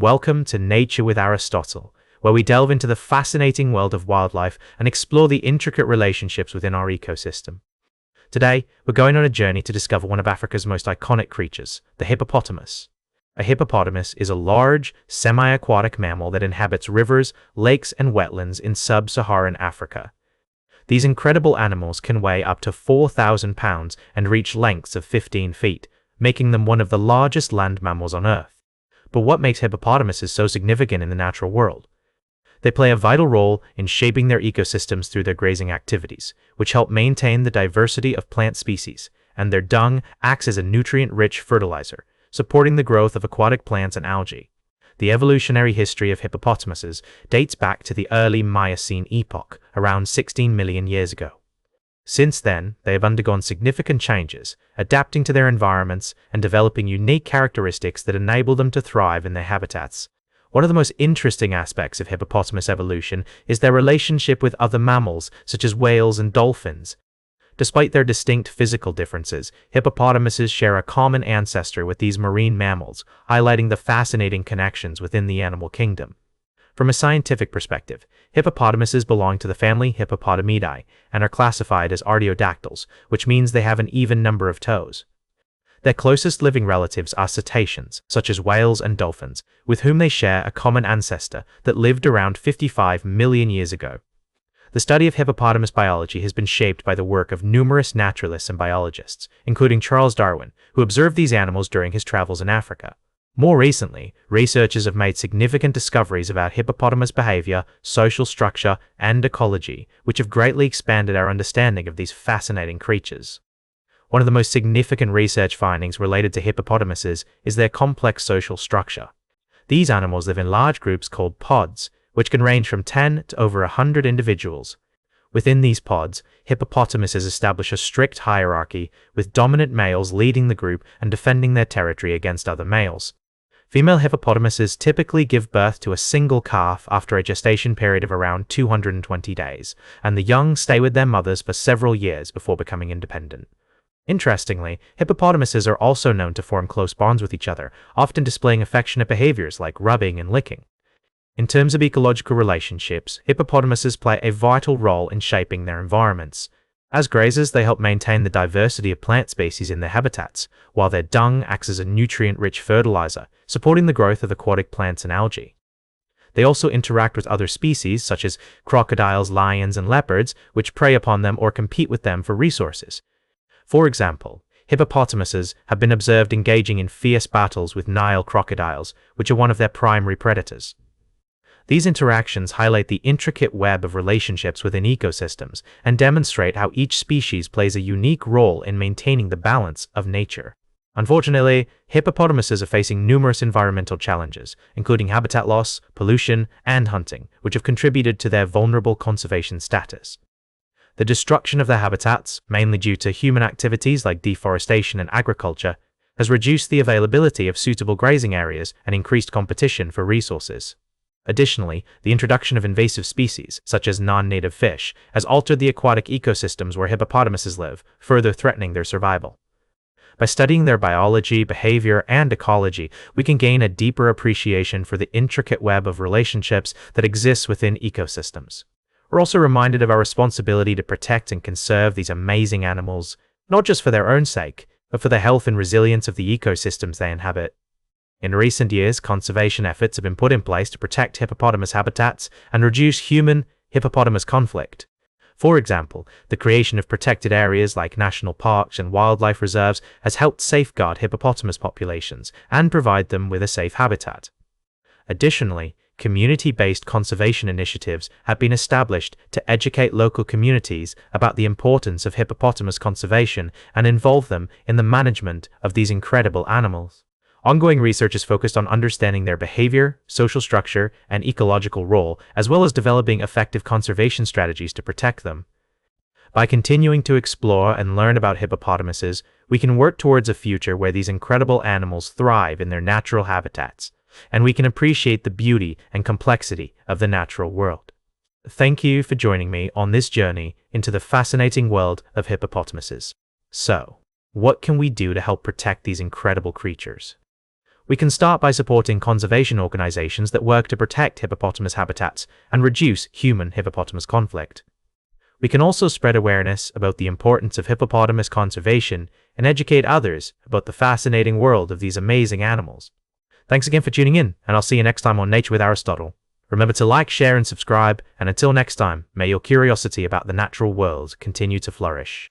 Welcome to Nature with Aristotle, where we delve into the fascinating world of wildlife and explore the intricate relationships within our ecosystem. Today, we're going on a journey to discover one of Africa's most iconic creatures, the hippopotamus. A hippopotamus is a large, semi-aquatic mammal that inhabits rivers, lakes, and wetlands in sub-Saharan Africa. These incredible animals can weigh up to 4,000 pounds and reach lengths of 15 feet, making them one of the largest land mammals on Earth. But what makes hippopotamuses so significant in the natural world? They play a vital role in shaping their ecosystems through their grazing activities, which help maintain the diversity of plant species, and their dung acts as a nutrient-rich fertilizer, supporting the growth of aquatic plants and algae. The evolutionary history of hippopotamuses dates back to the early Miocene epoch, around 16 million years ago. Since then, they have undergone significant changes, adapting to their environments and developing unique characteristics that enable them to thrive in their habitats. One of the most interesting aspects of hippopotamus evolution is their relationship with other mammals, such as whales and dolphins. Despite their distinct physical differences, hippopotamuses share a common ancestor with these marine mammals, highlighting the fascinating connections within the animal kingdom. From a scientific perspective, hippopotamuses belong to the family Hippopotamidae and are classified as artiodactyls, which means they have an even number of toes. Their closest living relatives are cetaceans, such as whales and dolphins, with whom they share a common ancestor that lived around 55 million years ago. The study of hippopotamus biology has been shaped by the work of numerous naturalists and biologists, including Charles Darwin, who observed these animals during his travels in Africa. More recently, researchers have made significant discoveries about hippopotamus behavior, social structure, and ecology, which have greatly expanded our understanding of these fascinating creatures. One of the most significant research findings related to hippopotamuses is their complex social structure. These animals live in large groups called pods, which can range from 10 to over 100 individuals. Within these pods, hippopotamuses establish a strict hierarchy, with dominant males leading the group and defending their territory against other males. Female hippopotamuses typically give birth to a single calf after a gestation period of around 220 days, and the young stay with their mothers for several years before becoming independent. Interestingly, hippopotamuses are also known to form close bonds with each other, often displaying affectionate behaviors like rubbing and licking. In terms of ecological relationships, hippopotamuses play a vital role in shaping their environments. As grazers, they help maintain the diversity of plant species in their habitats, while their dung acts as a nutrient-rich fertilizer, supporting the growth of aquatic plants and algae. They also interact with other species, such as crocodiles, lions, and leopards, which prey upon them or compete with them for resources. For example, hippopotamuses have been observed engaging in fierce battles with Nile crocodiles, which are one of their primary predators. These interactions highlight the intricate web of relationships within ecosystems and demonstrate how each species plays a unique role in maintaining the balance of nature. Unfortunately, hippopotamuses are facing numerous environmental challenges, including habitat loss, pollution, and hunting, which have contributed to their vulnerable conservation status. The destruction of their habitats, mainly due to human activities like deforestation and agriculture, has reduced the availability of suitable grazing areas and increased competition for resources. Additionally, the introduction of invasive species, such as non-native fish, has altered the aquatic ecosystems where hippopotamuses live, further threatening their survival. By studying their biology, behavior, and ecology, we can gain a deeper appreciation for the intricate web of relationships that exists within ecosystems. We're also reminded of our responsibility to protect and conserve these amazing animals, not just for their own sake, but for the health and resilience of the ecosystems they inhabit. In recent years, conservation efforts have been put in place to protect hippopotamus habitats and reduce human-hippopotamus conflict. For example, the creation of protected areas like national parks and wildlife reserves has helped safeguard hippopotamus populations and provide them with a safe habitat. Additionally, community-based conservation initiatives have been established to educate local communities about the importance of hippopotamus conservation and involve them in the management of these incredible animals. Ongoing research is focused on understanding their behavior, social structure, and ecological role, as well as developing effective conservation strategies to protect them. By continuing to explore and learn about hippopotamuses, we can work towards a future where these incredible animals thrive in their natural habitats, and we can appreciate the beauty and complexity of the natural world. Thank you for joining me on this journey into the fascinating world of hippopotamuses. So, what can we do to help protect these incredible creatures? We can start by supporting conservation organizations that work to protect hippopotamus habitats and reduce human-hippopotamus conflict. We can also spread awareness about the importance of hippopotamus conservation and educate others about the fascinating world of these amazing animals. Thanks again for tuning in, and I'll see you next time on Nature with Aristotle. Remember to like, share, and subscribe, and until next time, may your curiosity about the natural world continue to flourish.